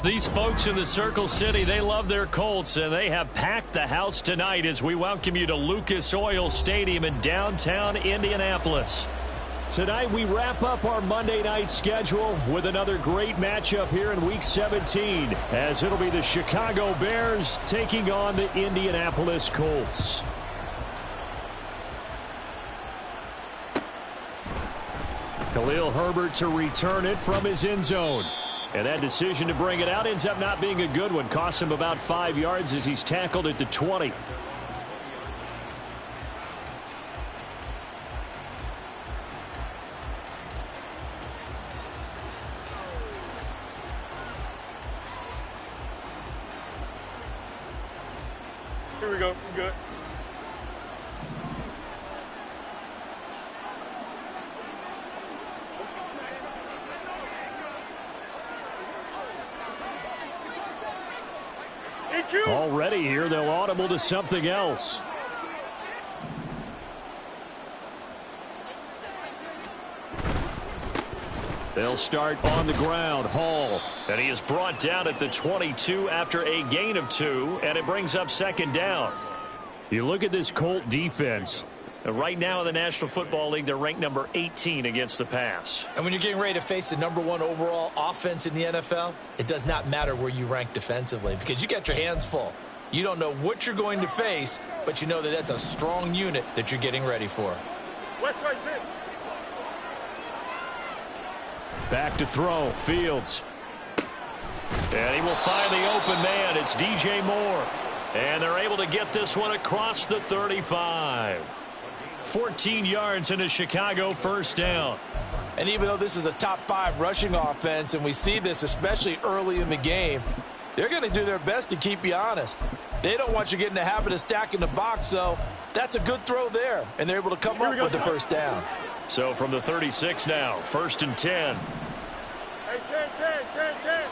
These folks in the Circle City, they love their Colts, and they have packed the house tonight as we welcome you to Lucas Oil Stadium in downtown Indianapolis. Tonight we wrap up our Monday night schedule with another great matchup here in Week 17, as it'll be the Chicago Bears taking on the Indianapolis Colts. Khalil Herbert to return it from his end zone. And that decision to bring it out ends up not being a good one. Costs him about 5 yards as he's tackled at the 20. Here we go. We're good. Already here, they'll audible to something else. They'll start on the ground. Hall. And he is brought down at the 22 after a gain of 2, and it brings up second down. You look at this Colt defense. Right now in the National Football League, they're ranked number 18 against the pass. And when you're getting ready to face the #1 overall offense in the NFL, it does not matter where you rank defensively because you got your hands full. You don't know what you're going to face, but you know that that's a strong unit that you're getting ready for. Back to throw. Fields. And he will find the open man. It's DJ Moore. And they're able to get this one across the 35. 14 yards in a Chicago first down. And even though this is a top 5 rushing offense, and we see this especially early in the game, they're going to do their best to keep you honest. They don't want you getting the habit of stacking the box, so that's a good throw there. And they're able to come up with the first down. So from the 36 now, 1st and 10. Hey, 10.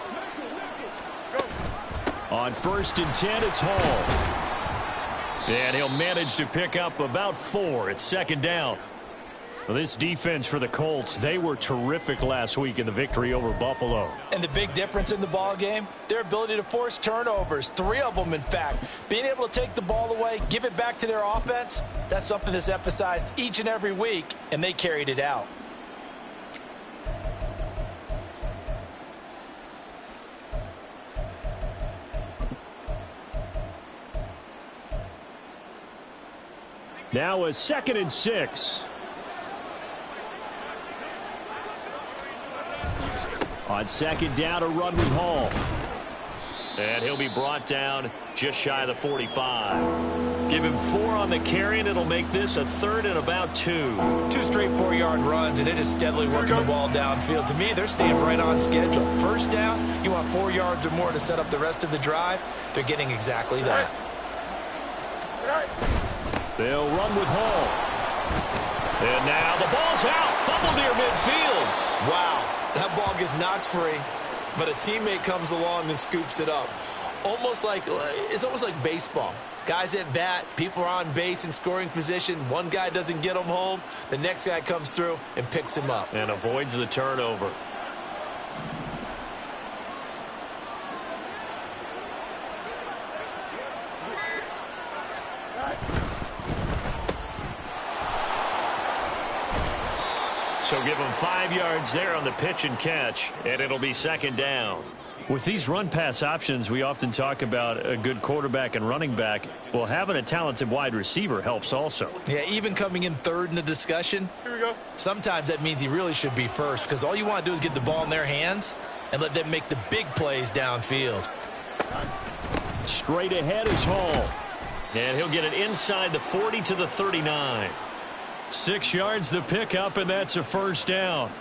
Go. On 1st and 10, it's Hall. And he'll manage to pick up about 4. It's second down. Well, this defense for the Colts, they were terrific last week in the victory over Buffalo. And the big difference in the ball game, their ability to force turnovers, 3 of them in fact. Being able to take the ball away, give it back to their offense, that's something that's emphasized each and every week, and they carried it out. Now a 2nd and 6. On 2nd down, a run with Hall. And he'll be brought down just shy of the 45. Give him 4 on the carry, and it'll make this a 3rd and about 2. 2 straight 4-yard runs, and it is steadily working the ball downfield. To me, they're staying right on schedule. First down, you want 4 yards or more to set up the rest of the drive. They're getting exactly that. They'll run with Hall. And now the ball's out. Fumble near midfield. Wow, that ball gets knocked free, but a teammate comes along and scoops it up. It's almost like baseball. Guys at bat, people are on base in scoring position. One guy doesn't get him home. The next guy comes through and picks him up. And avoids the turnover. So give him 5 yards there on the pitch and catch, and it'll be second down. With these run-pass options, we often talk about a good quarterback and running back. Well, having a talented wide receiver helps also. Yeah, even coming in 3rd in the discussion, Here we go. Sometimes that means he really should be first because all you want to do is get the ball in their hands and let them make the big plays downfield. Straight ahead is Hall. And he'll get it inside the 40 to the 39. 6 yards the pickup, and that's a first down.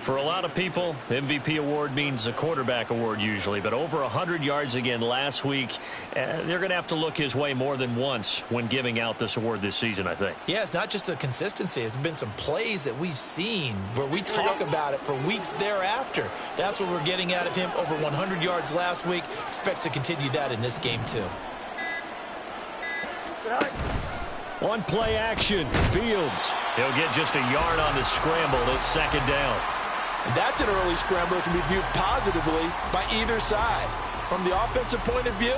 For a lot of people, MVP award means a quarterback award usually, but over 100 yards again last week. They're going to have to look his way more than once when giving out this award this season, I think. Yeah, it's not just the consistency. It's been some plays that we've seen where we talk about it for weeks thereafter. That's what we're getting out of him. Over 100 yards last week. Expects to continue that in this game, too. On play action, Fields. He'll get just a yard on the scramble. It's second down. And that's an early scramble that can be viewed positively by either side. From the offensive point of view,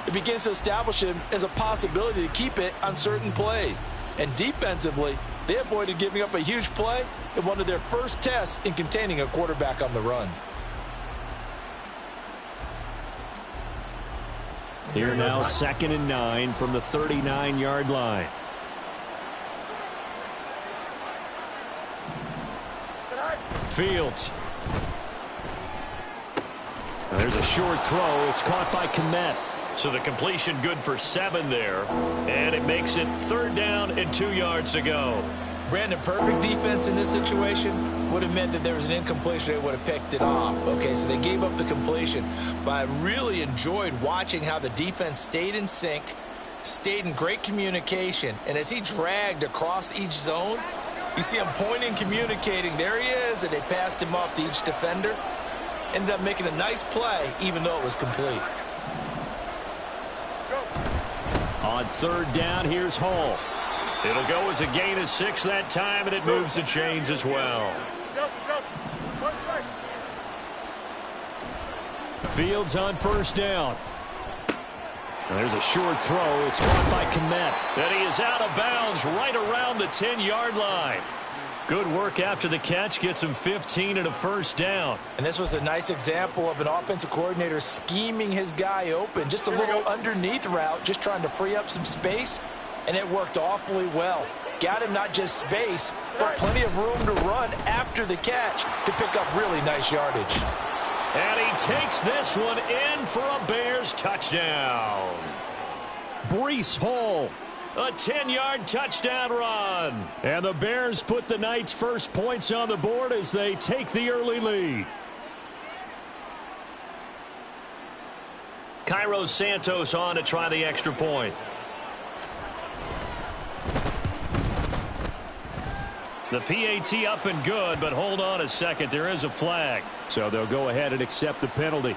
it begins to establish him as a possibility to keep it on certain plays. And defensively, they avoided giving up a huge play in one of their first tests in containing a quarterback on the run. Here now, 2nd and 9 from the 39-yard line. Fields. There's a short throw. It's caught by Kmet. So the completion good for 7 there. And it makes it 3rd down and 2 yards to go. Brandon, perfect defense in this situation would have meant that there was an incompletion. They would have picked it off. Okay, so they gave up the completion. But I really enjoyed watching how the defense stayed in sync, stayed in great communication. And as he dragged across each zone, you see him pointing, communicating. There he is, and they passed him off to each defender. Ended up making a nice play, even though it was complete. On 3rd down, here's Hall. It'll go as a gain of 6 that time, and it moves the chains as well. Fields on 1st down. And there's a short throw. It's caught by Kmet. And he is out of bounds right around the 10-yard line. Good work after the catch. Gets him 15 and a 1st down. And this was a nice example of an offensive coordinator scheming his guy open. Just a little underneath route, just trying to free up some space. And it worked awfully well. Got him not just space, but plenty of room to run after the catch to pick up really nice yardage. And he takes this one in for a Bears touchdown. Breece Hall, a 10-yard touchdown run. And the Bears put the Knights' first points on the board as they take the early lead. Cairo Santos on to try the extra point. The PAT up and good, but hold on a second. There is a flag. So they'll go ahead and accept the penalty.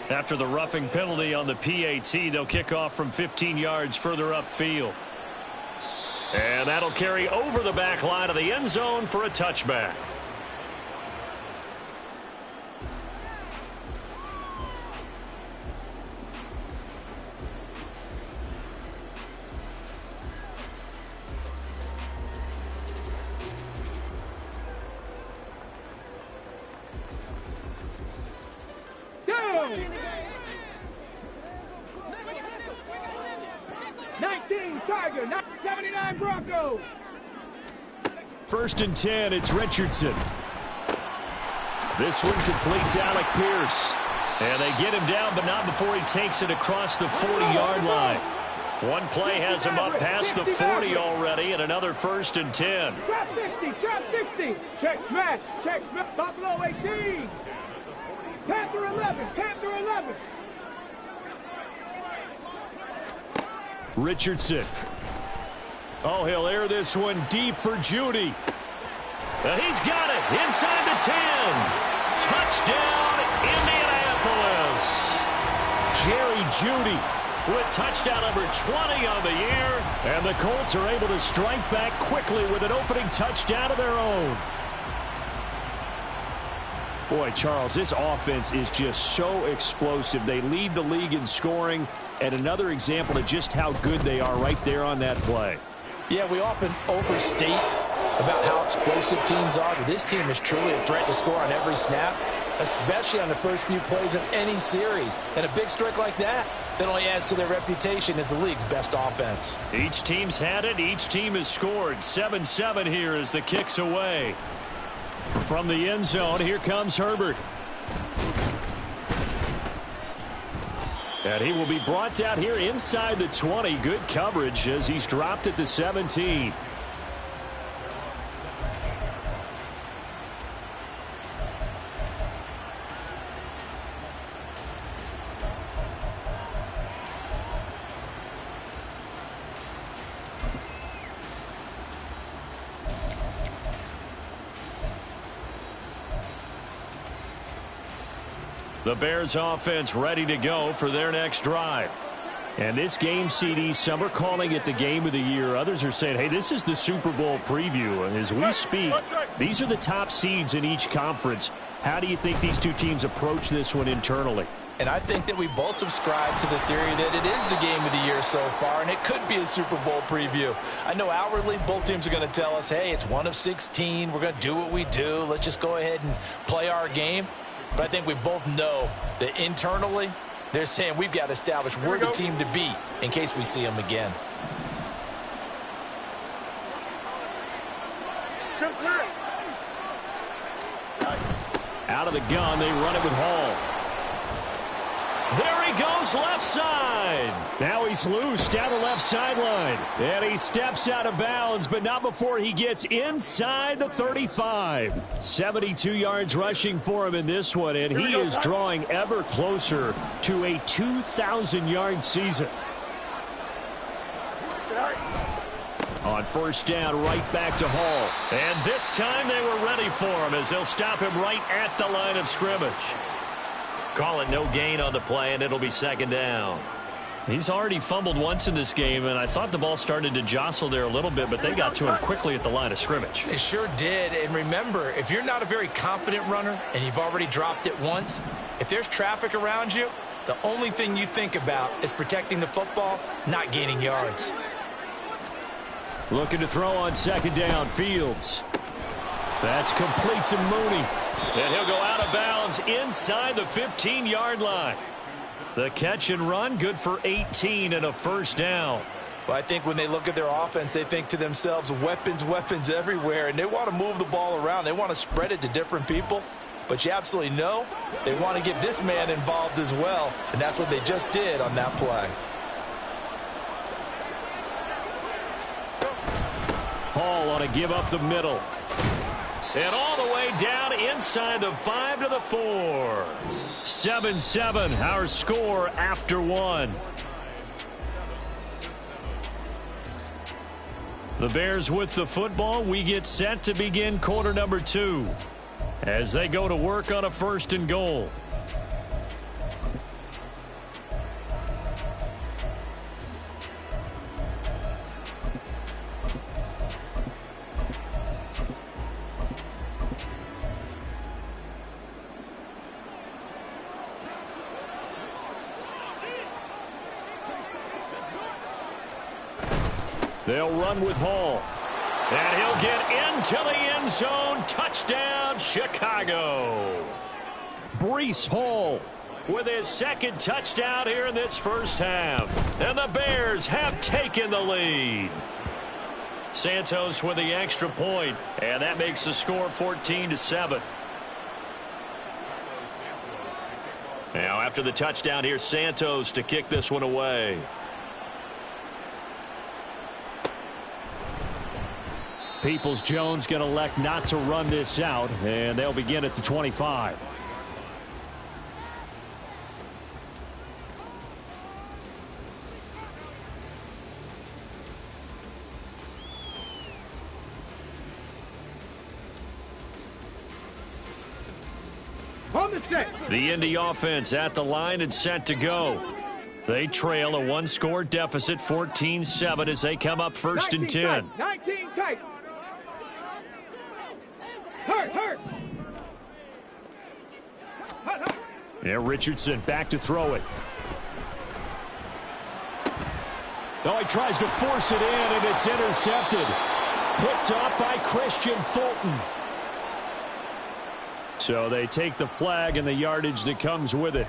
After the roughing penalty on the PAT, they'll kick off from 15 yards further upfield. And that'll carry over the back line of the end zone for a touchback. Tiger, 79 Broncos. 1st and 10, it's Richardson. This one completes Alec Pierce. And they get him down, but not before he takes it across the 40-yard line. One play has him up past the 40 already, and another 1st and 10. Trap 60, trap 60. Check smash, Buffalo 18. Panther 11, Panther 11. Richardson. Oh, he'll air this one deep for Judy. And he's got it inside the 10. Touchdown, Indianapolis. Jerry Judy with touchdown number 20 on the year. And the Colts are able to strike back quickly with an opening touchdown of their own. Boy, Charles, this offense is just so explosive. They lead the league in scoring, and another example of just how good they are right there on that play. Yeah, we often overstate about how explosive teams are, but this team is truly a threat to score on every snap, especially on the first few plays of any series. And a big strike like that only adds to their reputation as the league's best offense. Each team's had it. Each team has scored. 7-7 here as the kick's away. From the end zone, here comes Herbert. And he will be brought down here inside the 20. Good coverage as he's dropped at the 17. The Bears offense ready to go for their next drive. And this game, CD, some are calling it the game of the year. Others are saying, hey, this is the Super Bowl preview. And as we speak, these are the top seeds in each conference. How do you think these two teams approach this one internally? And I think that we both subscribe to the theory that it is the game of the year so far, and it could be a Super Bowl preview. I know outwardly both teams are going to tell us, hey, it's 1 of 16. We're going to do what we do. Let's just go ahead and play our game. But I think we both know that internally, they're saying we've got to establish we're the team to beat in case we see them again. Out of the gun, they run it with Hall. There he goes, left side. Now he's loose down the left sideline. And he steps out of bounds, but not before he gets inside the 35. 72 yards rushing for him in this one, and he is drawing ever closer to a 2,000-yard season. On first down, right back to Hall. And this time they were ready for him as they'll stop him right at the line of scrimmage. Call it no gain on the play, and it'll be second down. He's already fumbled once in this game, and I thought the ball started to jostle there a little bit, but they got to him quickly at the line of scrimmage. They sure did. And remember, if you're not a very confident runner and you've already dropped it once, if there's traffic around you, the only thing you think about is protecting the football, not gaining yards. Looking to throw on second down, Fields. That's complete to Mooney. And he'll go out of bounds inside the 15-yard line. The catch and run, good for 18 and a first down. Well, I think when they look at their offense, they think to themselves, weapons, weapons everywhere, and they want to move the ball around. They want to spread it to different people. But you absolutely know they want to get this man involved as well, and that's what they just did on that play. Hall on a give up the middle. And all the way down inside the 5 to the 4. 7-7, our score after one. The Bears with the football. We get set to begin quarter number 2 as they go to work on a first and goal. They'll run with Hall. And he'll get into the end zone. Touchdown, Chicago. Breece Hall with his second touchdown here in this first half. And the Bears have taken the lead. Santos with the extra point, and that makes the score 14-7. Now after the touchdown, here's Santos to kick this one away. Peoples-Jones going to elect not to run this out, and they'll begin at the 25. On the set. The Indy offense at the line and set to go. They trail a one-score deficit, 14-7, as they come up first and 10. 19 tight. Hurt. Yeah, Richardson back to throw it. Oh, he tries to force it in, and it's intercepted. Picked off by Christian Fulton. So they take the flag and the yardage that comes with it.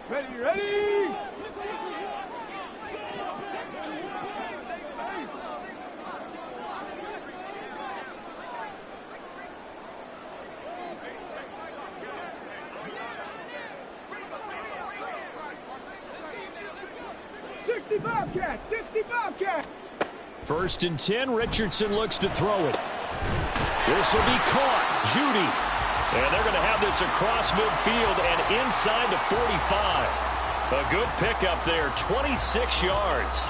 Ready. 65 catch. First and 10, Richardson looks to throw it. This will be caught. Judy. And they're going to have this across midfield and inside the 45. A good pickup there, 26 yards.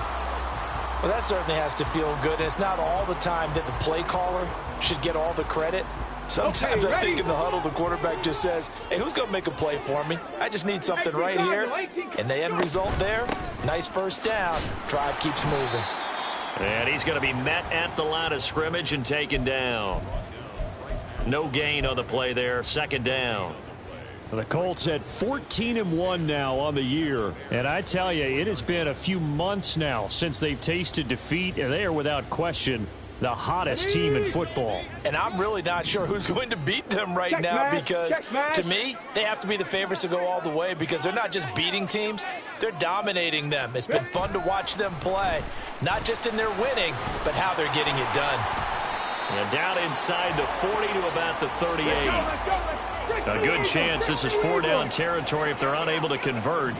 Well, that certainly has to feel good. And it's not all the time that the play caller should get all the credit. Sometimes I think in the huddle, the quarterback just says, hey, who's going to make a play for me? I just need something right here. And the end result there, nice first down. Drive keeps moving. And he's going to be met at the line of scrimmage and taken down. No gain on the play there, second down. The Colts at 14-1 now on the year. And I tell you, it has been a few months now since they've tasted defeat, and they are without question the hottest team in football. And I'm really not sure who's going to beat them right now because, to me, they have to be the favorites to go all the way because they're not just beating teams, they're dominating them. It's been fun to watch them play, not just in their winning, but how they're getting it done. And down inside the 40 to about the 38. A good chance this is 4-down territory if they're unable to convert.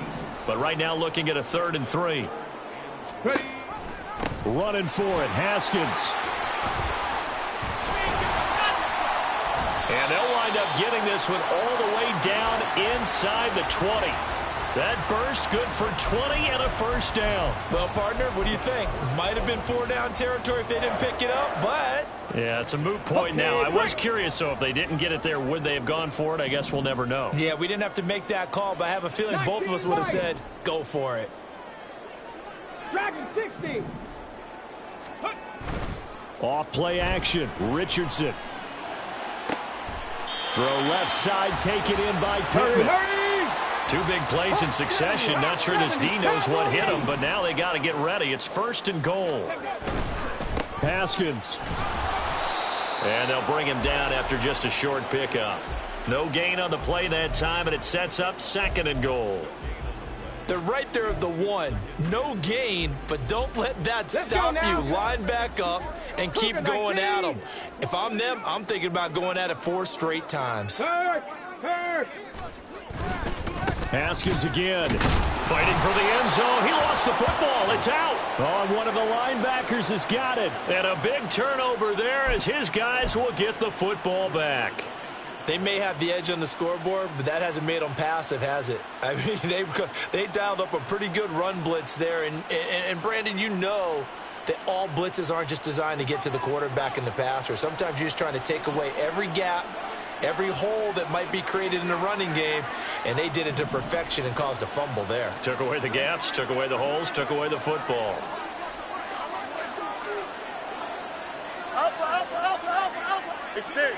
But right now looking at a 3rd and 3. Running for it, Haskins. And they'll wind up getting this one all the way down inside the 20. That burst good for 20 and a first down. Well, partner, what do you think? Might have been 4-down territory if they didn't pick it up, but... Yeah, it's a moot point now. I was curious, so if they didn't get it there, would they have gone for it? I guess we'll never know. Yeah, we didn't have to make that call, but I have a feeling both of us would have said, go for it. Dragon 60. Off play action, Richardson. Throw left side, taken in by Pittman. Two big plays in succession. Not sure this D knows what hit him, but now they got to get ready. It's 1st and goal. Haskins. And they'll bring him down after just a short pickup. No gain on the play that time, and it sets up 2nd and goal. They're right there at the 1. No gain, but don't let that stop you. Line back up and keep going at them. If I'm them, I'm thinking about going at it 4 straight times. Haskins again. Fighting for the end zone. He lost the football. It's out. Oh, one of the linebackers has got it. And a big turnover there as his guys will get the football back. They may have the edge on the scoreboard, but that hasn't made them passive, has it? I mean, they dialed up a pretty good run blitz there. And Brandon, you know that all blitzes aren't just designed to get to the quarterback and the passer. Sometimes you're just trying to take away every gap, every hole that might be created in the running game, and they did it to perfection and caused a fumble there. Took away the gaps, took away the holes, took away the football. Extend.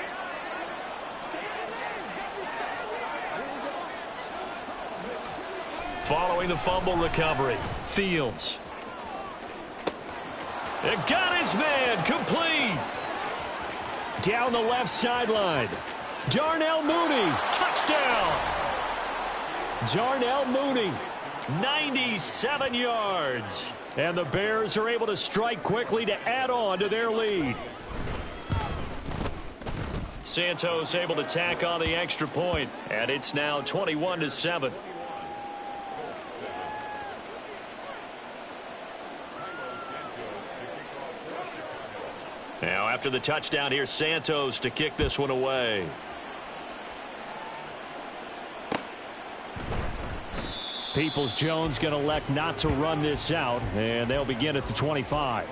Following the fumble recovery, Fields. It got his man, complete. Down the left sideline. Darnell Mooney, touchdown. Darnell Mooney, 97 yards. and the Bears are able to strike quickly to add on to their lead. Santos able to tack on the extra point, and it's now 21-7. Now after the touchdown, here's Santos to kick this one away. Peoples-Jones going to elect not to run this out, and they'll begin at the 25.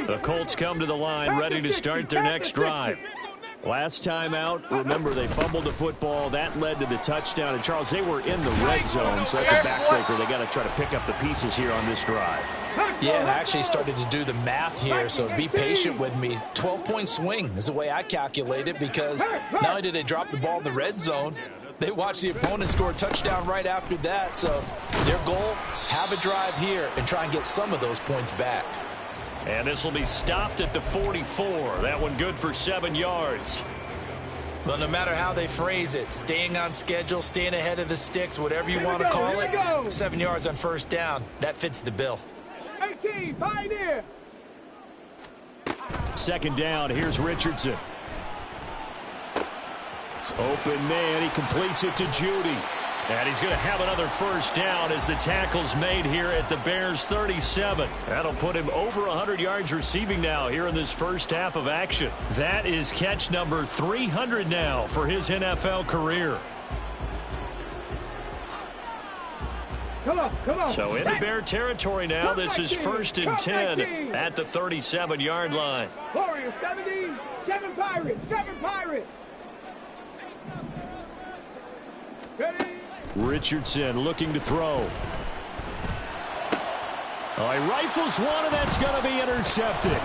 The Colts come to the line ready to start their next drive. Last time out, remember, they fumbled the football. That led to the touchdown. And, Charles, they were in the red zone, so that's a backbreaker. They got to try to pick up the pieces here on this drive. Yeah, and I actually started to do the math here, so be patient with me. 12-point swing is the way I calculate it, because not only did they drop the ball in the red zone, they watched the opponent score a touchdown right after that. So their goal, have a drive here and try and get some of those points back. And this will be stopped at the 44. That one good for 7 yards. Well, no matter how they phrase it, staying on schedule, staying ahead of the sticks, whatever you want to call it, 7 yards on first down, that fits the bill. 18, Pioneer. Second down, here's Richardson. Open man, he completes it to Judy. And he's going to have another first down as the tackle's made here at the Bears' 37. That'll put him over 100 yards receiving now here in this first half of action. That is catch number 300 now for his NFL career. Come on. So into Bear territory now. This is 1st and 10 at the 37-yard line. Warriors 17, 7 Pirates. Ready? Richardson looking to throw. Oh, he rifles one, and that's going to be intercepted.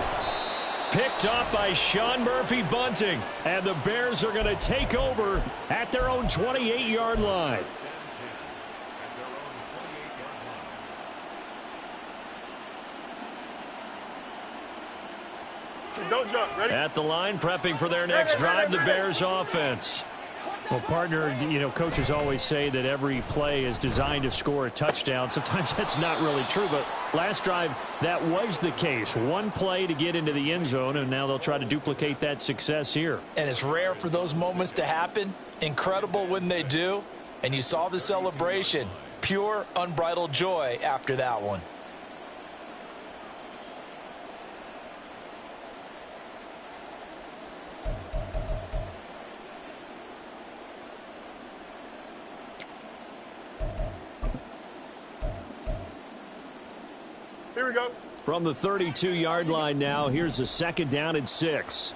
Picked off by Sean Murphy-Bunting. And the Bears are going to take over at their own 28-yard line. Don't jump. Ready? At the line, prepping for their next drive, the Bears offense. Well, partner, coaches always say that every play is designed to score a touchdown. Sometimes that's not really true, but last drive, that was the case. One play to get into the end zone, and now they'll try to duplicate that success here. And it's rare for those moments to happen. Incredible when they do. And you saw the celebration. Pure, unbridled joy after that one. Here we go. From the 32-yard line now, here's a 2nd down and 6.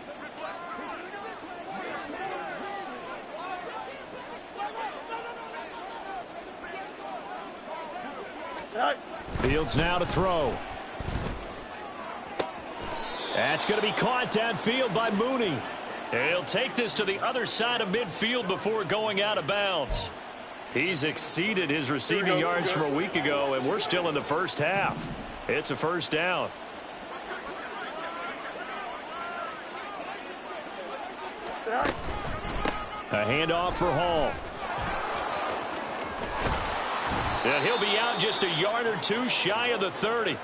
Fields now to throw. That's going to be caught downfield by Mooney. He'll take this to the other side of midfield before going out of bounds. He's exceeded his receiving yards from a week ago, and we're still in the first half. It's a first down. A handoff for Hall. And he'll be out just a yard or two shy of the 30.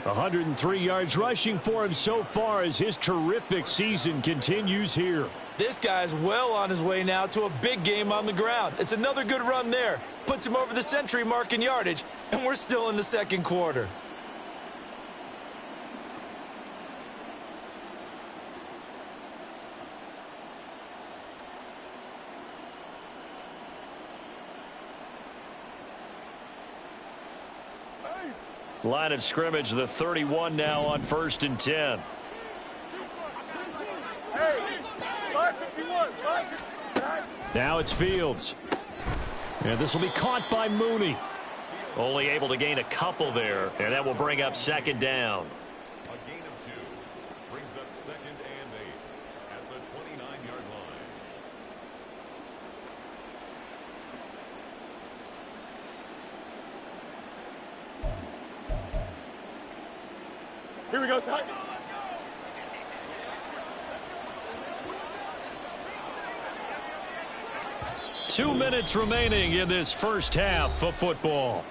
103 yards rushing for him so far as his terrific season continues here. This guy's well on his way now to a big game on the ground. It's another good run there. Puts him over the century mark in yardage, and we're still in the second quarter. Line of scrimmage, the 31 now on 1st and 10. Now it's Fields. And this will be caught by Mooney. Only able to gain a couple there, and that will bring up 2nd down. A gain of 2 brings up 2nd and 8 at the 29-yard line. Here we go, Sai. 2 minutes remaining in this first half of football.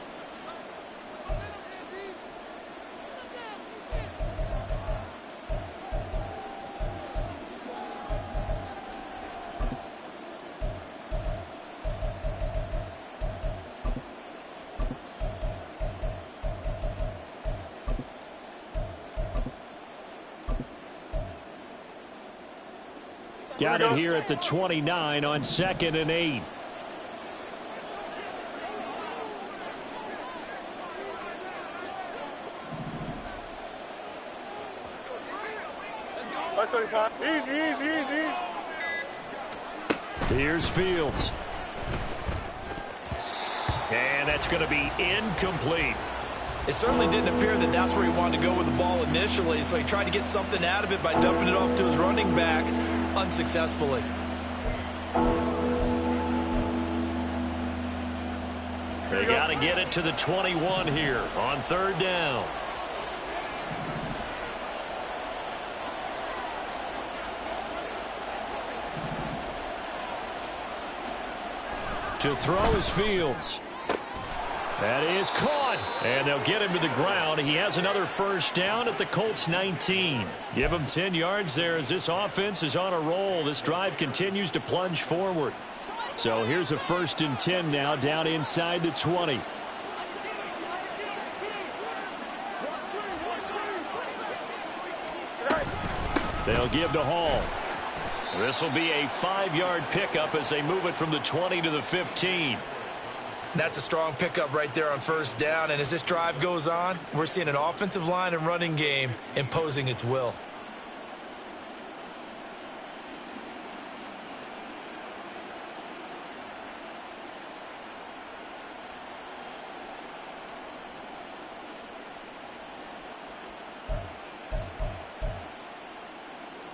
Got it here at the 29 on 2nd and 8. Easy. Here's Fields. And that's going to be incomplete. It certainly didn't appear that that's where he wanted to go with the ball initially, so he tried to get something out of it by dumping it off to his running back unsuccessfully. They got to get it to the 21 here on 3rd down. To throw is Fields. That is caught. And they'll get him to the ground. He has another first down at the Colts 19. Give him 10 yards there as this offense is on a roll. This drive continues to plunge forward. So here's a 1st and 10 now down inside the 20. They'll give to Hall. This will be a 5-yard pickup as they move it from the 20 to the 15. That's a strong pickup right there on 1st down. And as this drive goes on, we're seeing an offensive line and running game imposing its will.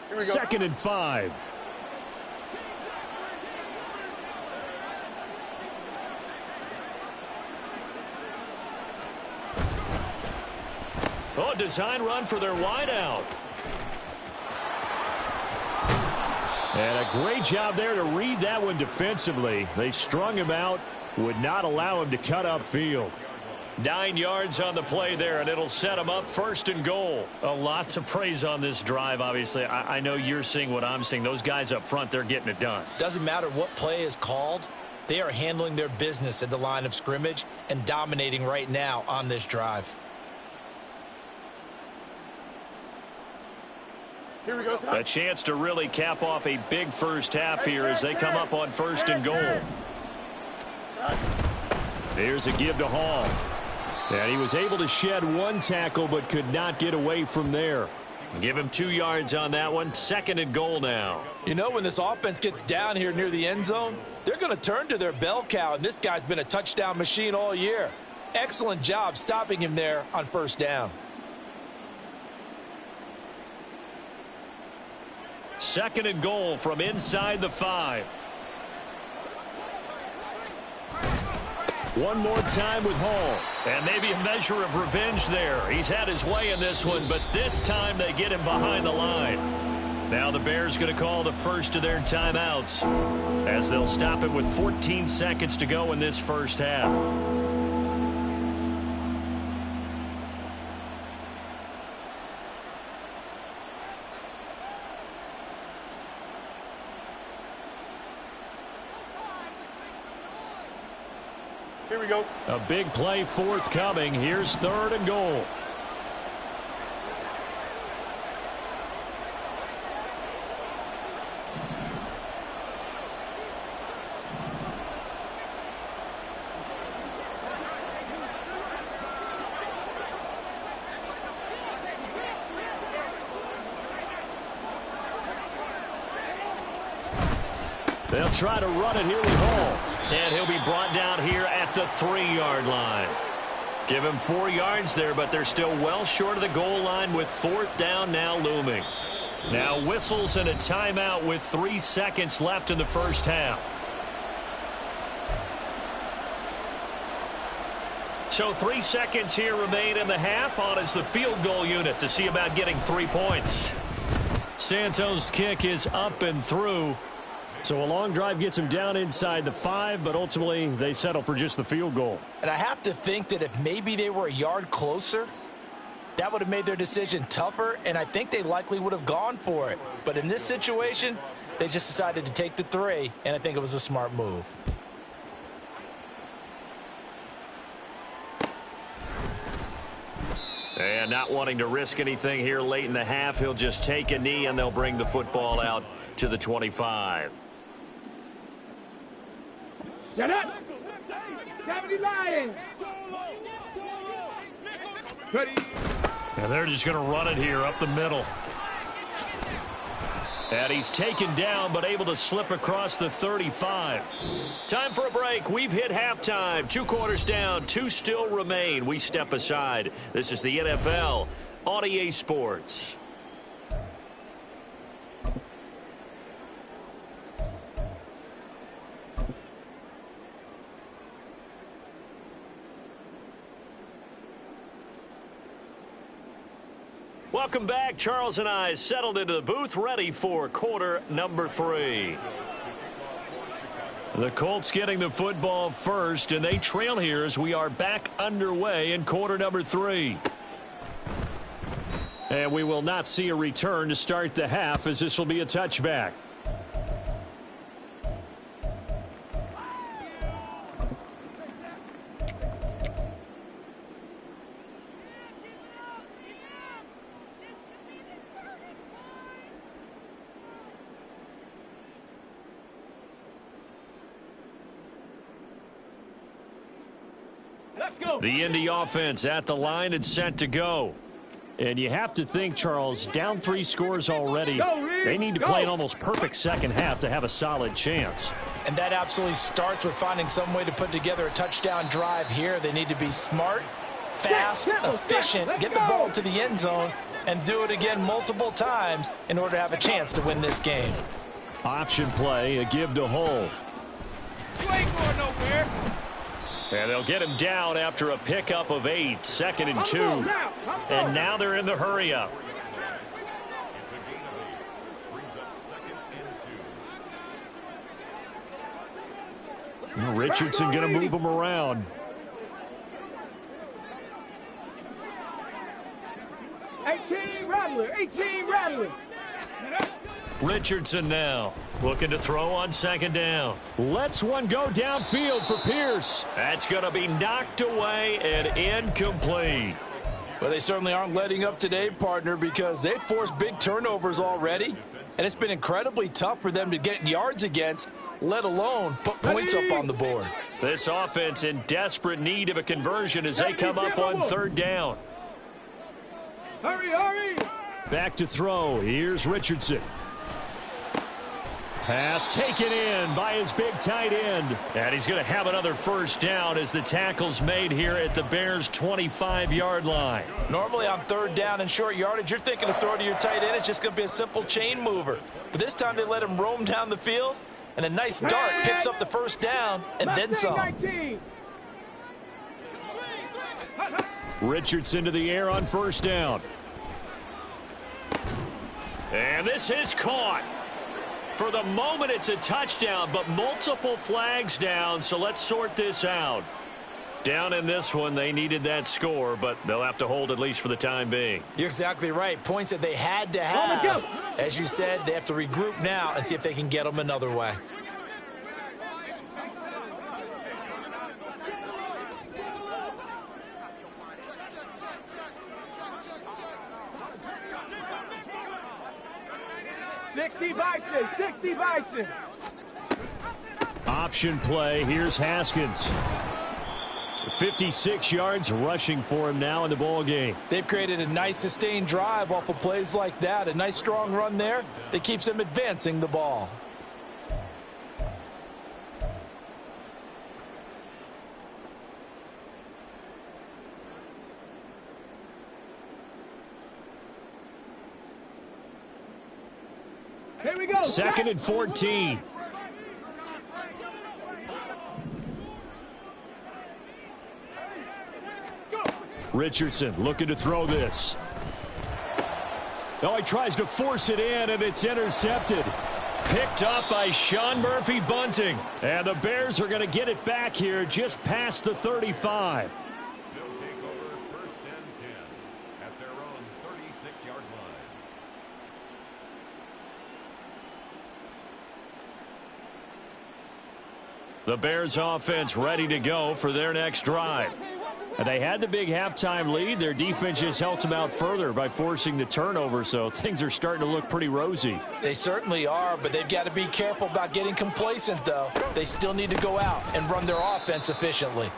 Here we go. 2nd and 5. Oh, design run for their wideout. And a great job there to read that one defensively. They strung him out, would not allow him to cut upfield. 9 yards on the play there, and it'll set him up 1st and goal. A lot to praise on this drive, obviously. I know you're seeing what I'm seeing. Those guys up front, they're getting it done. Doesn't matter what play is called. They are handling their business at the line of scrimmage and dominating right now on this drive. Here we go. A chance to really cap off a big first half here as they come up on 1st and goal. Here's a give to Hall. And he was able to shed 1 tackle but could not get away from there. Give him 2 yards on that one. 2nd and goal now. You know, when this offense gets down here near the end zone, they're going to turn to their bell cow, and this guy's been a touchdown machine all year. Excellent job stopping him there on 1st down. 2nd and goal from inside the 5. One more time with Hall. And maybe a measure of revenge there. He's had his way in this one, but this time they get him behind the line. Now the Bears going to call the first of their timeouts as they'll stop it with 14 seconds to go in this first half. Here we go. A big play forthcoming. Here's 3rd and goal. They'll try to run it here with Hall. And he'll be brought down here at the 3-yard line. Give him 4 yards there, but they're still well short of the goal line with 4th down now looming. Now whistles and a timeout with 3 seconds left in the first half. So 3 seconds here remain in the half. On is the field goal unit to see about getting 3 points. Santos' kick is up and through. So a long drive gets them down inside the 5, but ultimately they settle for just the field goal. And I have to think that if maybe they were a yard closer, that would have made their decision tougher, and I think they likely would have gone for it. But in this situation, they just decided to take the 3, and I think it was a smart move. And not wanting to risk anything here late in the half, he'll just take a knee, and they'll bring the football out to the 25. Shut up! 70 Lions! Ready? And they're just going to run it here up the middle. And he's taken down, but able to slip across the 35. Time for a break. We've hit halftime. 2 quarters down, 2 still remain. We step aside. This is the NFL on EA Sports. Welcome back. Charles and I settled into the booth, ready for quarter number 3. The Colts getting the football first, and they trail here as we are back underway in quarter number 3. And we will not see a return to start the half, as this will be a touchback. The Indy offense at the line and set to go. And you have to think, Charles, down 3 scores already. They need to play an almost perfect second half to have a solid chance. And that absolutely starts with finding some way to put together a touchdown drive here. They need to be smart, fast, efficient, get the ball to the end zone, and do it again multiple times in order to have a chance to win this game. Option play, a give to Hull. You ain't going nowhere. And they'll get him down after a pickup of 8, 2nd and 2. And now they're in the hurry up. It's a gain of 8. Brings up 2nd and 2. Richardson going to move him around. 18 Rattler, 18 Rattler. Richardson now looking to throw on 2nd down. Lets one go downfield for Pierce. That's going to be knocked away and incomplete. Well, they certainly aren't letting up today, partner, because they've forced big turnovers already, and it's been incredibly tough for them to get yards against, let alone put points up on the board. This offense in desperate need of a conversion as they come up on 3rd down. Hurry, hurry. Back to throw. Here's Richardson. Pass taken in by his big tight end. And he's going to have another 1st down as the tackle's made here at the Bears' 25-yard line. Normally on 3rd down and short yardage, you're thinking of throw to your tight end. It's just going to be a simple chain mover. But this time they let him roam down the field, and a nice dart picks up the 1st down and then some. Richardson to the air on 1st down. And this is caught. For the moment, it's a touchdown, but multiple flags down, so let's sort this out. Down in this one, they needed that score, but they'll have to hold at least for the time being. You're exactly right. Points that they had to have. As you said, they have to regroup now and see if they can get them another way. Bison. Option play. Here's Haskins. 56 yards rushing for him now in the ball game. They've created a nice sustained drive off of plays like that. A nice strong run there that keeps them advancing the ball. Here we go. 2nd and 14. Richardson looking to throw this. Oh, he tries to force it in, and it's intercepted. Picked up by Sean Murphy Bunting. And the Bears are going to get it back here just past the 35. They'll take over 1st and 10 at their own 36-yard line. The Bears offense ready to go for their next drive. And they had the big halftime lead. Their defense just helped them out further by forcing the turnover, so things are starting to look pretty rosy. They certainly are, but they've got to be careful about getting complacent, though. They still need to go out and run their offense efficiently.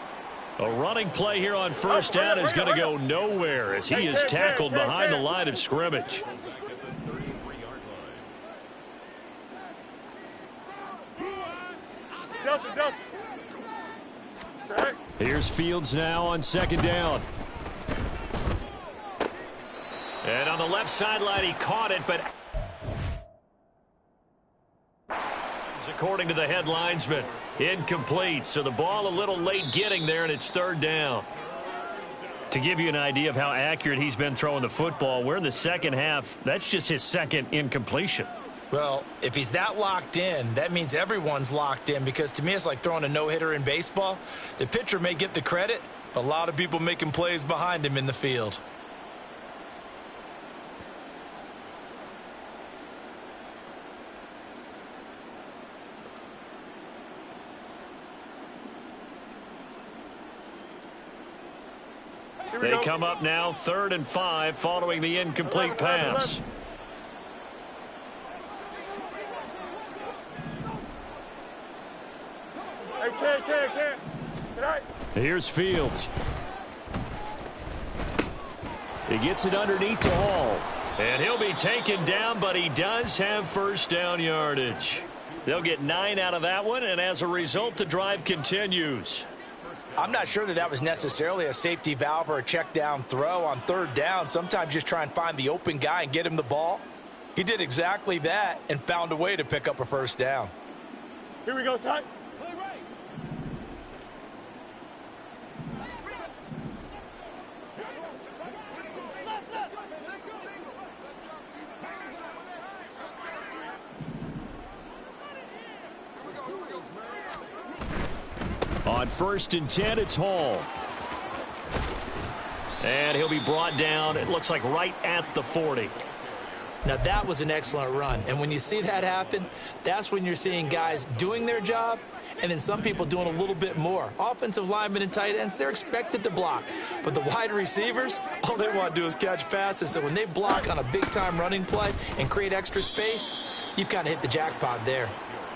A running play here on 1st down is going to go nowhere as he is tackled behind the line of scrimmage. Delta. Here's Fields now on 2nd down. And on the left sideline, he caught it, but according to the head linesman, incomplete. So the ball a little late getting there, and it's 3rd down. To give you an idea of how accurate he's been throwing the football, we're in the second half. That's just his 2nd incompletion. Well, if he's that locked in, that means everyone's locked in, because to me it's like throwing a no-hitter in baseball. The pitcher may get the credit, but a lot of people making plays behind him in the field. They come up now 3rd and 5 following the incomplete pass. Here's Fields. He gets it underneath to Hall. And he'll be taken down, but he does have first down yardage. They'll get 9 out of that one, and as a result, the drive continues. I'm not sure that was necessarily a safety valve or a check down throw on 3rd down. Sometimes just try and find the open guy and get him the ball. He did exactly that and found a way to pick up a first down. Here we go, son. On 1st and 10, it's Hall. And he'll be brought down, it looks like right at the 40. Now, that was an excellent run. And when you see that happen, that's when you're seeing guys doing their job and then some people doing a little bit more. Offensive linemen and tight ends, they're expected to block. But the wide receivers, all they want to do is catch passes. So when they block on a big-time running play and create extra space, you've kind of hit the jackpot there.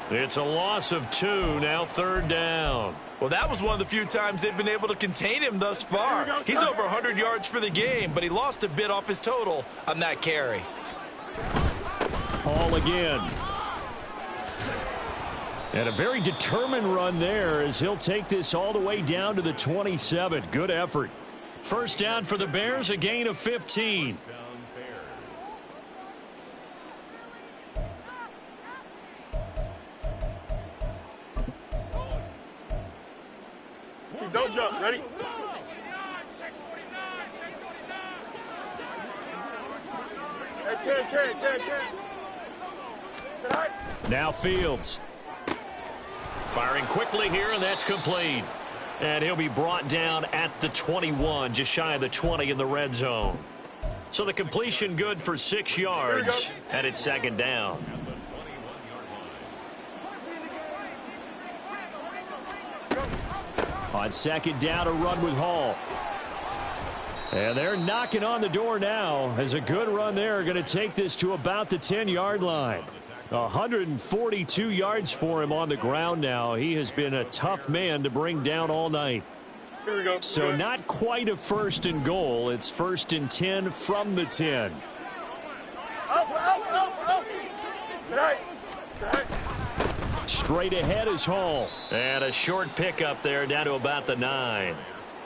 It's a loss of 2, now 3rd down. Well, that was one of the few times they've been able to contain him thus far. He's over 100 yards for the game, but he lost a bit off his total on that carry. Hall again. And a very determined run there as he'll take this all the way down to the 27. Good effort. First down for the Bears, a gain of 15. Don't jump. Ready? Now Fields. Firing quickly here, and that's complete. And he'll be brought down at the 21, just shy of the 20 in the red zone. So the completion good for 6 yards, and it's 2nd down. On 2nd down, a run with Hall. And they're knocking on the door now as a good run there. Going to take this to about the 10-yard line. 142 yards for him on the ground now. He has been a tough man to bring down all night. Here we go. So not quite a 1st and goal. It's 1st and 10 from the 10. Straight ahead is Hall. And a short pickup there down to about the 9.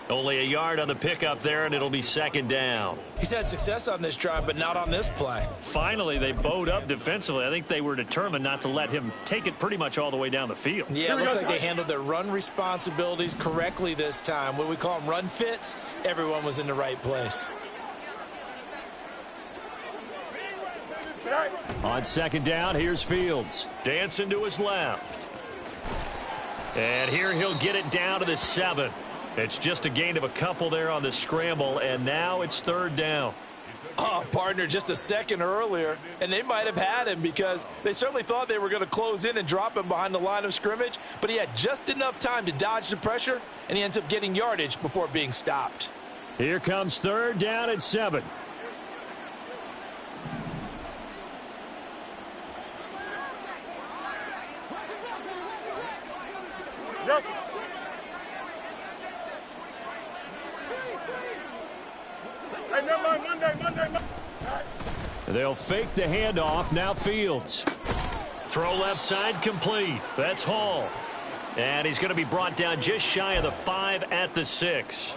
Only a yard on the pickup there, and it'll be 2nd down. He's had success on this drive, but not on this play. Finally, they bowed up defensively. I think they were determined not to let him take it pretty much all the way down the field. Yeah, it looks like they handled their run responsibilities correctly this time. What we call them run fits, everyone was in the right place. On 2nd down, here's Fields. Dancing to his left. And here he'll get it down to the 7. It's just a gain of a couple there on the scramble, and now it's 3rd down. Oh, partner, just a second earlier, and they might have had him because they certainly thought they were going to close in and drop him behind the line of scrimmage, but he had just enough time to dodge the pressure, and he ends up getting yardage before being stopped. Here comes 3rd down at 7. Yes. Hey, Monday. They'll fake the handoff. Now Fields. Throw left side complete. That's Hall. And he's going to be brought down just shy of the 5 at the 6.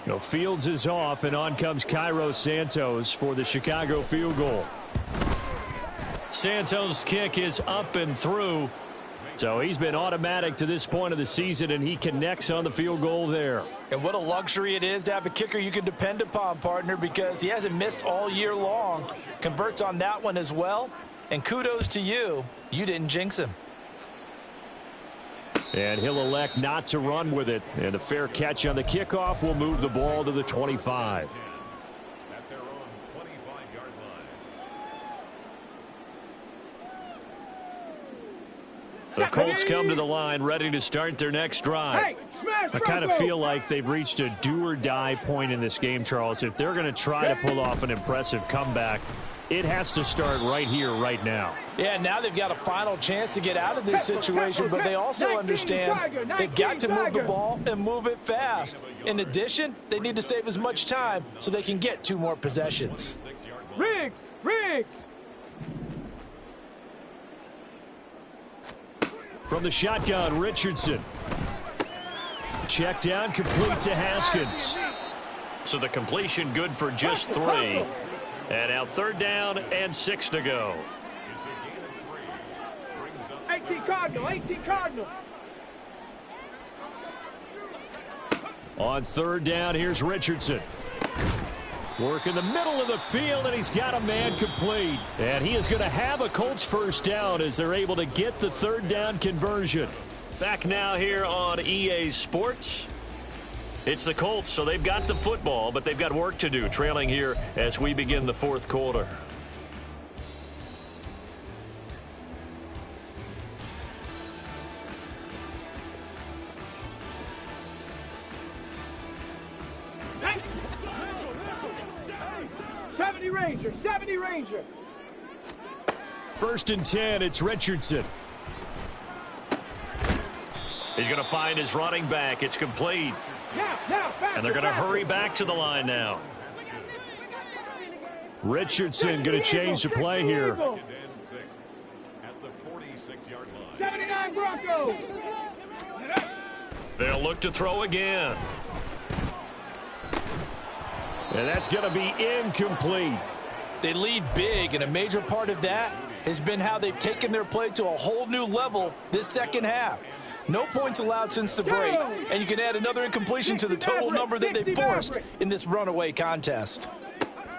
No, Fields is off, and on comes Cairo Santos for the Chicago field goal. Santos' kick is up and through. So he's been automatic to this point of the season, and he connects on the field goal there. And what a luxury it is to have a kicker you can depend upon, partner, because he hasn't missed all year long. Converts on that one as well. And kudos to you. You didn't jinx him. And he'll elect not to run with it. And a fair catch on the kickoff will move the ball to the 25. At their own 25-yard line. The Colts come to the line ready to start their next drive. Hey, smash I kind of Bronco. feel like they've reached a do-or-die point in this game, Charles. If they're going to try to pull off an impressive comeback, it has to start right here, right now. Yeah, now they've got a final chance to get out of this situation, but they also understand they've got to move the ball and move it fast. In addition, they need to save as much time so they can get 2 more possessions. Riggs, Riggs. From the shotgun, Richardson. Check down, complete to Haskins. So the completion good for just 3. And now 3rd down and 6 to go. 18 Cardinal, 18 Cardinal. On 3rd down, here's Richardson. Work in the middle of the field, and he's got a man complete. And he is going to have a Colts first down as they're able to get the 3rd down conversion. Back now here on EA Sports. It's the Colts, so they've got the football, but they've got work to do, trailing here as we begin the 4th quarter. Hey. 70 Ranger, 70 Ranger. 1st and 10, it's Richardson. He's going to find his running back. It's complete. Now, faster, And they're going to faster. hurry back to the line now. Richardson going to change the play here. And 6 at the 46-yard line. 79 Broncos. They'll look to throw again. And that's going to be incomplete. They lead big, and a major part of that has been how they've taken their play to a whole new level this second half. No points allowed since the break, and you can add another incompletion to the total number that they forced in this runaway contest.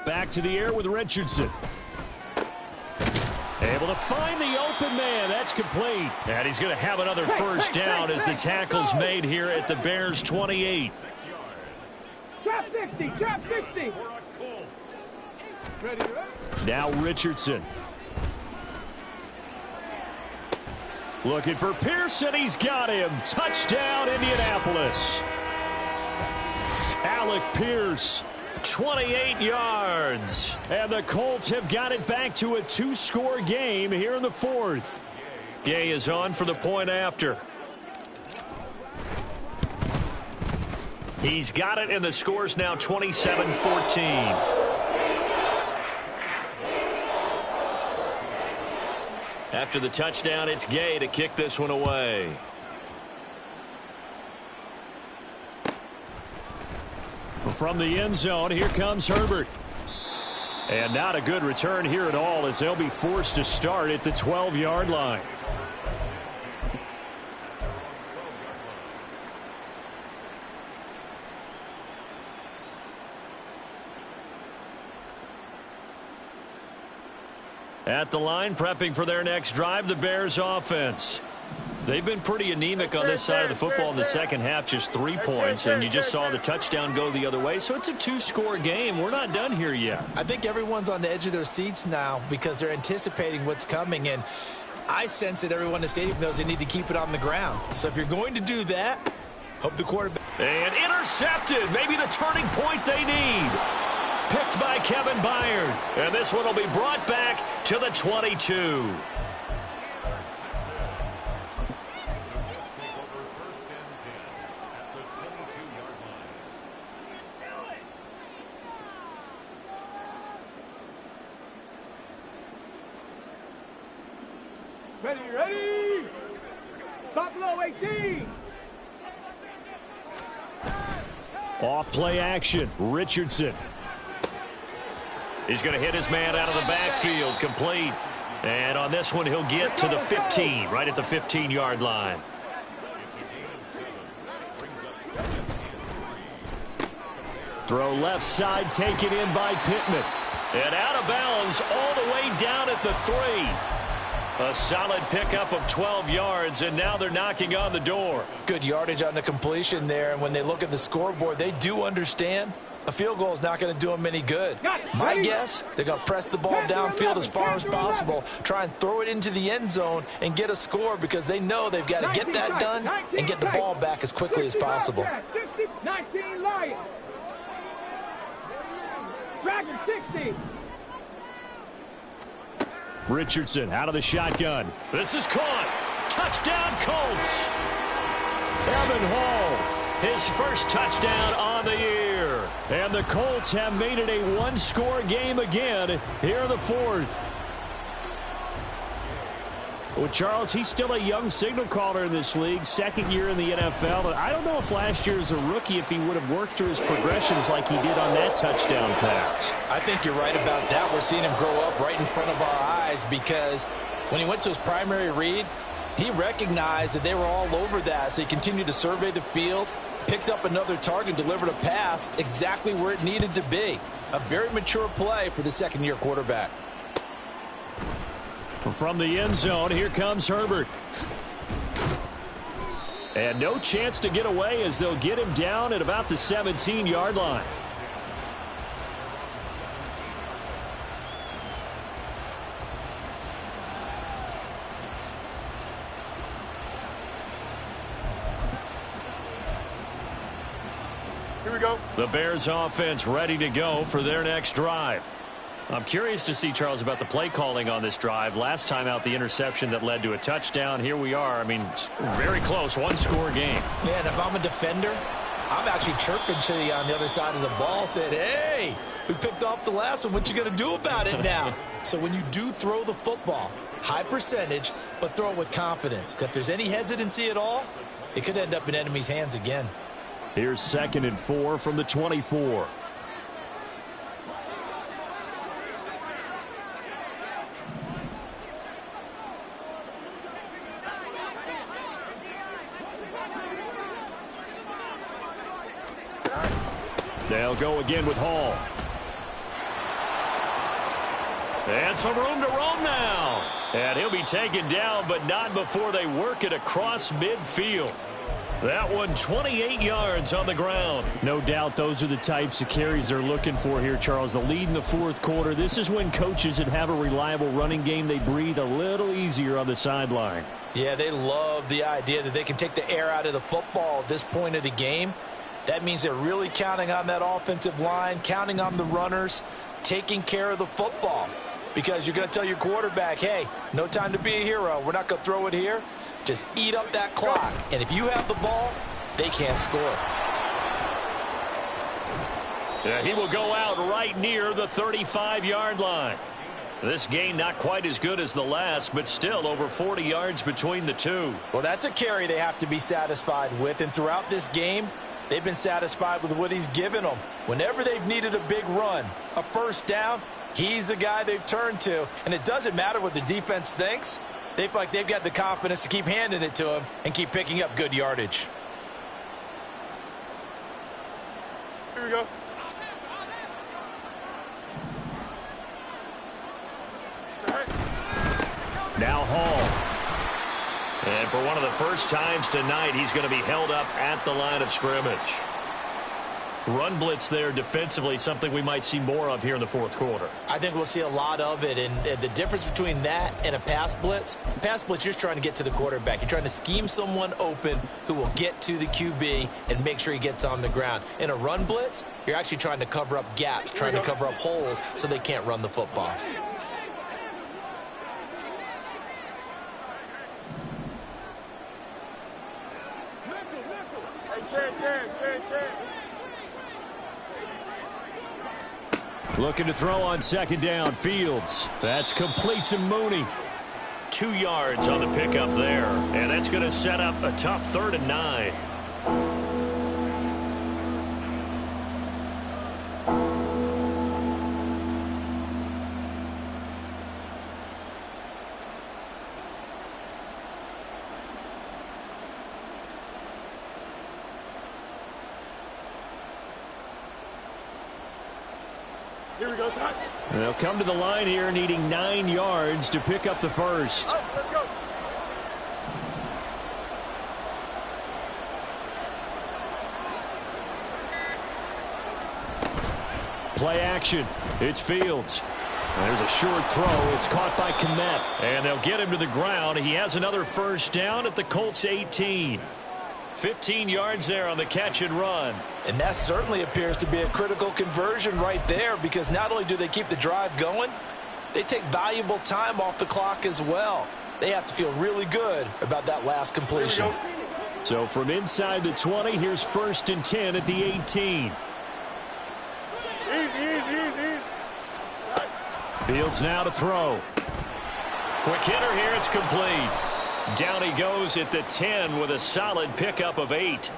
Back to the air with Richardson. Able to find the open man. That's complete. And he's going to have another first down as the tackle's made here at the Bears' 28. Trap 60, trap 60. Ready, Now Richardson. Looking for Pearson. He's got him. Touchdown, Indianapolis. Alec Pierce. 28 yards. And the Colts have got it back to a 2-score game here in the 4th. Gay is on for the point after. He's got it, and the score's now 27-14. After the touchdown, it's Gay to kick this one away. From the end zone, here comes Herbert. And not a good return here at all as they'll be forced to start at the 12-yard line. At the line, prepping for their next drive, the Bears offense. They've been pretty anemic on this side of the football in the second half, just 3 points, and you just saw the touchdown go the other way, so it's a 2-score game. We're not done here yet. I think everyone's on the edge of their seats now because they're anticipating what's coming, and I sense that everyone in the stadium knows they need to keep it on the ground. So if you're going to do that, hope the quarterback... And intercepted, maybe the turning point they need. Picked by Kevin Byard, and this one will be brought back to the 22. Ready. Buffalo 18. Off play action, Richardson. He's going to hit his man out of the backfield, complete. And on this one, he'll get to the 15, right at the 15-yard line. Throw left side, taken in by Pittman. And out of bounds all the way down at the 3. A solid pickup of 12 yards, and now they're knocking on the door. Good yardage on the completion there, and when they look at the scoreboard, they do understand a field goal is not going to do them any good. My guess, they're going to press the ball downfield as far as possible, try and throw it into the end zone and get a score because they know they've got to get that done and get the ball back as quickly as possible. 19 Lions. Dragon 60. Richardson out of the shotgun. This is caught. Touchdown, Colts. Evan Hall, his first touchdown on the year. And the Colts have made it a one-score game again here in the 4th. Well, Charles, he's still a young signal caller in this league, second year in the NFL. But I don't know if last year as a rookie, if he would have worked through his progressions like he did on that touchdown pass. I think you're right about that. We're seeing him grow up right in front of our eyes because when he went to his primary read, he recognized that they were all over that. So he continued to survey the field, picked up another target, delivered a pass exactly where it needed to be. A very mature play for the second-year quarterback. From the end zone, here comes Herbert. And no chance to get away as they'll get him down at about the 17-yard line. Here we go. The Bears offense ready to go for their next drive. I'm curious to see, Charles, about the play calling on this drive. Last time out, the interception that led to a touchdown. Here we are. I mean, very close, one-score game. Man, if I'm a defender, I'm actually chirping to you on the other side of the ball, saying, hey, we picked off the last one. What you going to do about it now? So when you do throw the football, high percentage, but throw it with confidence. If there's any hesitancy at all, it could end up in enemy's hands again. Here's 2nd and 4 from the 24. They'll go again with Hall. And some room to roam now. And he'll be taken down, but not before they work it across midfield. That one 28 yards on the ground. No doubt those are the types of carries they're looking for here, Charles. The lead in the 4th quarter. This is when coaches that have a reliable running game, they breathe a little easier on the sideline. Yeah, they love the idea that they can take the air out of the football at this point of the game. That means they're really counting on that offensive line, counting on the runners, taking care of the football. Because you're going to tell your quarterback, hey, no time to be a hero. We're not going to throw it here. Just eat up that clock. And if you have the ball, they can't score. Yeah, he will go out right near the 35-yard line. This gain not quite as good as the last, but still over 40 yards between the two. Well, that's a carry they have to be satisfied with. And throughout this game, they've been satisfied with what he's given them. Whenever they've needed a big run, a first down, he's the guy they've turned to. And it doesn't matter what the defense thinks. They feel like they've got the confidence to keep handing it to him and keep picking up good yardage. Here we go. Now Hall. And for one of the first times tonight, he's going to be held up at the line of scrimmage. Run blitz there defensively, something we might see more of here in the 4th quarter. I think we'll see a lot of it, and the difference between that and a pass blitz, you're just trying to get to the quarterback. You're trying to scheme someone open who will get to the QB and make sure he gets on the ground. In a run blitz, you're actually trying to cover up gaps, trying to cover up holes so they can't run the football. Looking to throw on 2nd down. Fields. That's complete to Mooney. 2 yards on the pickup there. And that's going to set up a tough 3rd and 9. Here we go, son. They'll come to the line here needing 9 yards to pick up the first. Oh, let's go. Play action. It's Fields. There's a short throw. It's caught by Kmet. And they'll get him to the ground. He has another first down at the Colts 18. 15 yards there on the catch and run. And that certainly appears to be a critical conversion right there, because not only do they keep the drive going, they take valuable time off the clock as well. They have to feel really good about that last completion. So from inside the 20, here's 1st and 10 at the 18. Easy. Fields now to throw. Quick hitter here. It's complete. Down he goes at the 10 with a solid pickup of 8.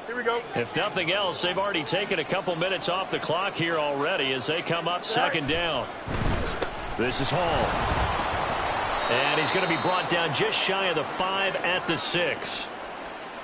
Here we go. If nothing else, they've already taken a couple minutes off the clock here already as they come up 2nd down. This is Hall. And he's going to be brought down just shy of the 5 at the 6.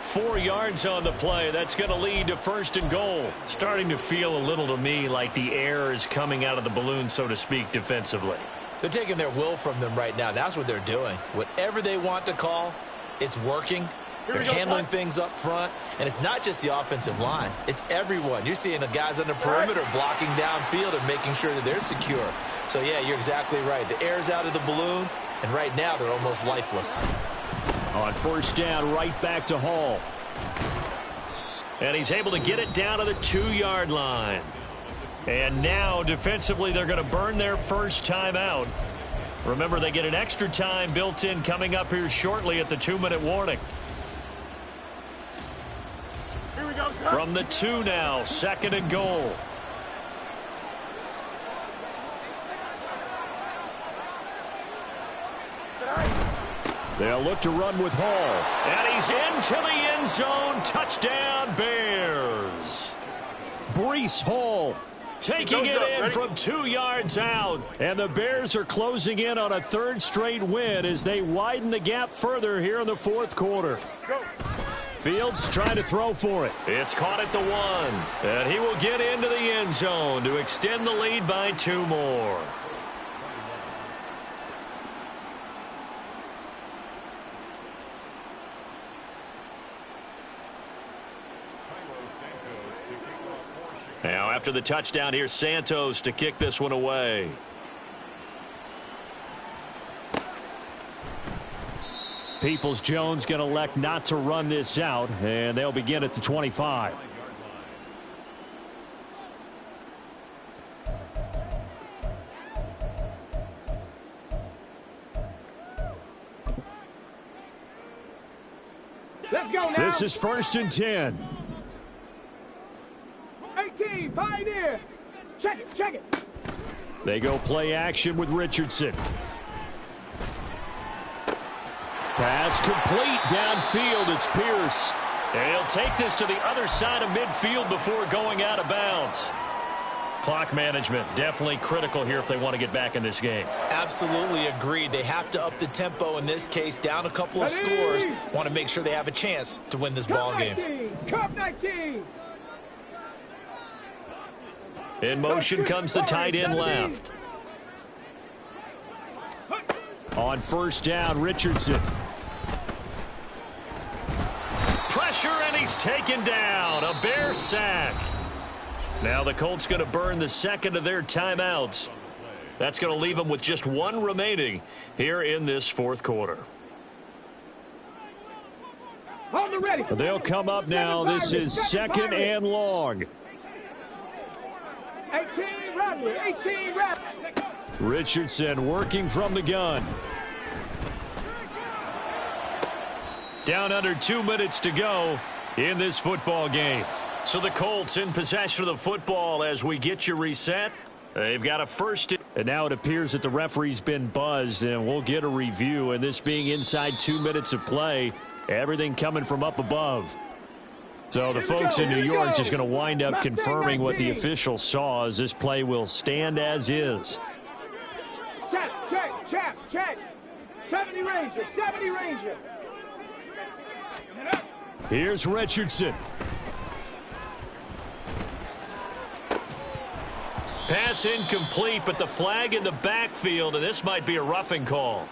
4 yards on the play. That's going to lead to 1st and goal. Starting to feel a little to me like the air is coming out of the balloon, so to speak, defensively. They're taking their will from them right now. That's what they're doing. Whatever they want to call, it's working. They're handling things up front, and it's not just the offensive line. It's everyone. You're seeing the guys on the perimeter blocking downfield and making sure that they're secure. So, yeah, you're exactly right. The air's out of the balloon, and right now they're almost lifeless. On 1st down, right back to Hall. And he's able to get it down to the 2-yard line. And now, defensively, they're going to burn their first time out. Remember, they get an extra time built in coming up here shortly at the 2-minute warning. Here we go, son. From the 2 now, 2nd and goal. They'll look to run with Hall. And he's into the end zone. Touchdown, Bears. Breece Hall Taking it in from 2 yards out. And the Bears are closing in on a 3rd straight win as they widen the gap further here in the 4th quarter. Fields trying to throw for it. It's caught at the 1. And he will get into the end zone to extend the lead by 2 more. Now, after the touchdown, here's Santos to kick this one away. Peoples-Jones going to elect not to run this out, and they'll begin at the 25. Let's go now. This is 1st and 10. 18, Pioneer. Check it. They go play action with Richardson. Pass complete downfield. It's Pierce. And he'll take this to the other side of midfield before going out of bounds. Clock management definitely critical here if they want to get back in this game. Absolutely agreed. They have to up the tempo in this case, down a couple of scores. Want to make sure they have a chance to win this ball game. Cup 19. In motion comes the tight end left. On 1st down, Richardson. Pressure, and he's taken down. A Bear sack. Now the Colts going to burn the 2nd of their timeouts. That's going to leave them with just 1 remaining here in this 4th quarter. On the ready. They'll come up now. This is 2nd and long. 18 Rodney. 18 Rodney. Richardson working from the gun. Down under 2 minutes to go in this football game. So the Colts in possession of the football as we get you reset. They've got a first. And now it appears that the referee's been buzzed, and we'll get a review. And this being inside 2 minutes of play, everything coming from up above. So the folks in New York just going to wind up confirming what the official saw, as this play will stand as is. Check. 70 Ranger. Here's Richardson. Pass incomplete, but the flag in the backfield, and this might be a roughing call.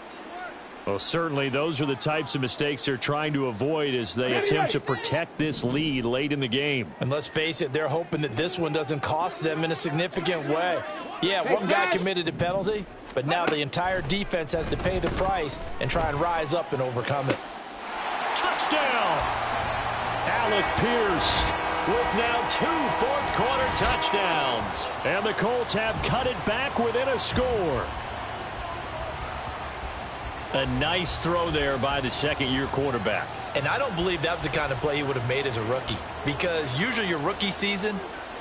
Well, certainly those are the types of mistakes they're trying to avoid as they attempt to protect this lead late in the game. And let's face it, they're hoping that this one doesn't cost them in a significant way. Yeah, one guy committed a penalty, but now the entire defense has to pay the price and try and rise up and overcome it. Touchdown! Alec Pierce with now 2 fourth-quarter touchdowns. And the Colts have cut it back within a score. A nice throw there by the second-year quarterback. And I don't believe that was the kind of play he would have made as a rookie, because usually your rookie season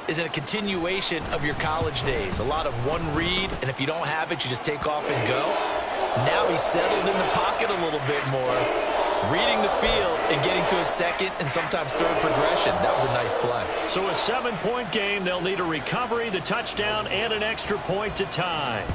is a continuation of your college days. A lot of one read, and if you don't have it, you just take off and go. Now he's settled in the pocket a little bit more, reading the field and getting to a second and sometimes third progression. That was a nice play. So a 7-point game, they'll need a recovery, the touchdown, and an extra point to tie.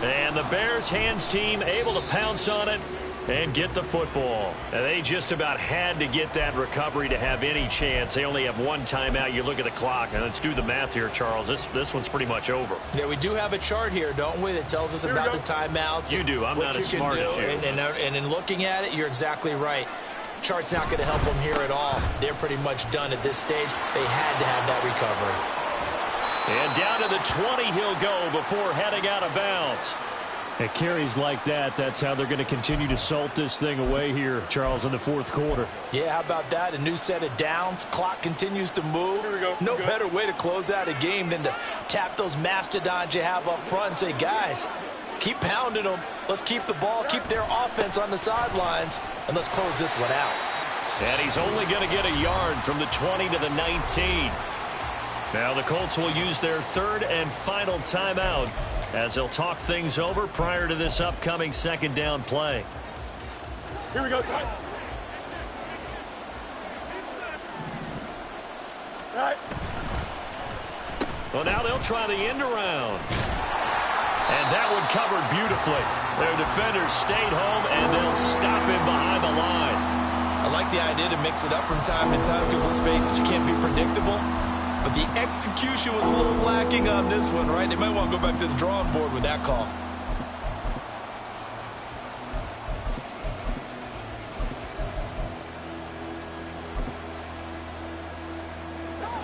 And the Bears hands team able to pounce on it and get the football. And they just about had to get that recovery to have any chance. They only have one timeout. You look at the clock, and let's do the math here, Charles. This one's pretty much over. Yeah, we do have a chart here, don't we, that tells us about the timeouts. You do. I'm not as smart as you. And in looking at it, you're exactly right. Chart's not going to help them here at all. They're pretty much done at this stage. They had to have that recovery. And down to the 20 he'll go before heading out of bounds. At carries like that, that's how they're going to continue to salt this thing away here, Charles, in the fourth quarter. Yeah, how about that? A new set of downs. Clock continues to move. No better way to close out a game than to tap those mastodons you have up front and say, guys, keep pounding them. Let's keep the ball, keep their offense on the sidelines, and let's close this one out. And he's only going to get a yard from the 20 to the 19. Now the Colts will use their third and final timeout as they'll talk things over prior to this upcoming second down play. Here we go, son. All right. Well, now they'll try the end around. And that one covered beautifully. Their defenders stayed home, and they'll stop him behind the line. I like the idea to mix it up from time to time because, let's face it, you can't be predictable. But the execution was a little lacking on this one, right? They might want to go back to the drawing board with that call.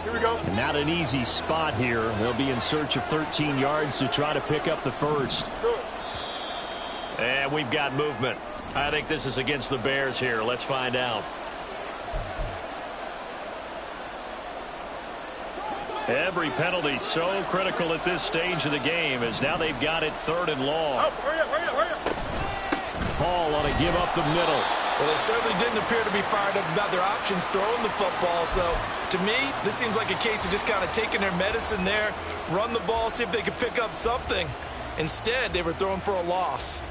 Here we go. And not an easy spot here. They'll be in search of 13 yards to try to pick up the first. Good. And we've got movement. I think this is against the Bears here. Let's find out. Every penalty so critical at this stage of the game as now they've got it third and long. Oh, hurry up, hurry up, hurry up. Paul on to give up the middle. Well, they certainly didn't appear to be fired up about their options throwing the football. So, to me, this seems like a case of just kind of taking their medicine there, run the ball, see if they could pick up something. Instead, they were throwing for a loss.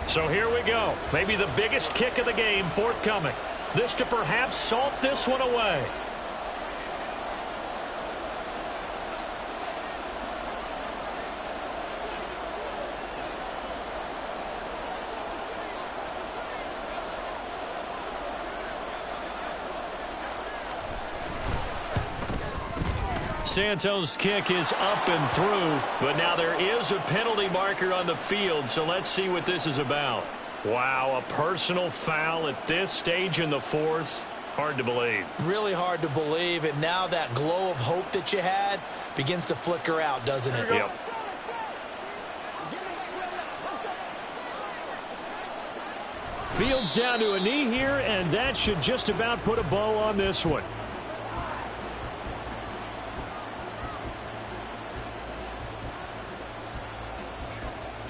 So here we go. Maybe the biggest kick of the game forthcoming. This to perhaps salt this one away. Santos' kick is up and through, but now there is a penalty marker on the field, so let's see what this is about. Wow, a personal foul at this stage in the fourth. Hard to believe. Really hard to believe, and now that glow of hope that you had begins to flicker out, doesn't it? Yep. Fields down to a knee here, and that should just about put a bow on this one.